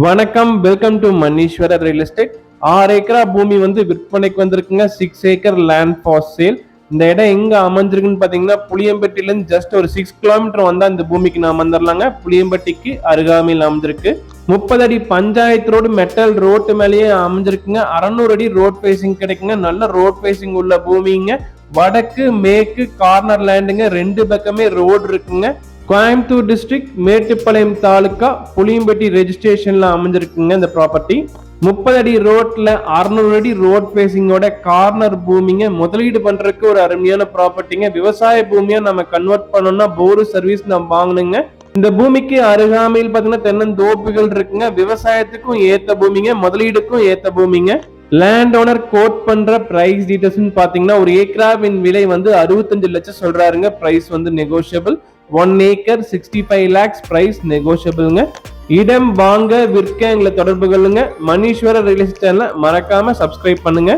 வணக்கம், welcome to Maneeswarar real estate. 6 ஏக்கரா பூமி வந்து விற்பனைக்கு வந்திருக்குங்க. 6 ஏக்கர் லேண்ட் ஃபார் சேல். இந்த இடம் எங்க அமைஞ்சிருக்குன்னு பாத்தீங்கன்னா புளியம்பட்டியில இருந்து ஜஸ்ட் ஒரு 6 கிலோமீட்டர் வந்தா இந்த பூமிக்கு நான் வந்துடலாங்க. புளியம்பட்டிக்கு அருகாமையில் அமைஞ்சிருக்கு. 30 அடி பஞ்சாயத்து ரோடு மெட்டல் ரோட்டு மேலேயே அமைஞ்சிருக்குங்க. 600 அடி ரோட் பேசிங் கிடைக்குங்க. நல்ல ரோட் பேசிங் உள்ள பூமிங்க. வடக்கு மேற்கு கார்னர் லேண்டுங்க. 2 பக்கமே ரோடு இருக்குங்க. கோயம்புத்தூர் டிஸ்ட்ரிக்ட் மேட்டுப்பாளையம் தாலுகா புளியம்பட்டி ரெஜிஸ்ட்ரேஷன்ல அமைஞ்சிருக்குங்க இந்த ப்ராப்பர்ட்டி. 30 அடி ரோட்ல 600 அடி ரோட் பேசிங்கோட கார்னர் பூமிங்க. முதலீடு பண்றதுக்கு ஒரு அருமையான ப்ராப்பர்ட்டிங்க. விவசாய பூமியா நம்ம கன்வெர்ட் பண்ணோம்னா போர் சர்வீஸ் நம்ம வாங்கணுங்க. இந்த பூமிக்கு அருகாமையில் பாத்தீங்கன்னா தென்னந்தோப்புகள் இருக்குங்க. விவசாயத்துக்கும் ஏத்த பூமிங்க, முதலீடுக்கும் ஏத்த பூமிங்க. லேண்ட் ஓனர் கோட் பண்ற பிரைஸ் டீடைல்ஸ் பாத்தீங்கன்னா ஒரு ஏக்கராவின் விலை வந்து 65 லட்சம் சொல்றாருங்க. பிரைஸ் வந்து நெகோஷியபிள். 1 ஏக்கர் 65 lakhs பிரைஸ் நெகோஷியபிள்ங்க. இடம் வாங்க விற்க எங்களை தொடர்பு கொள்ளுங்க. மணீஸ்வரர் ரியல் எஸ்டேட் சேனலை மறக்காம சப்ஸ்கிரைப் பண்ணுங்க.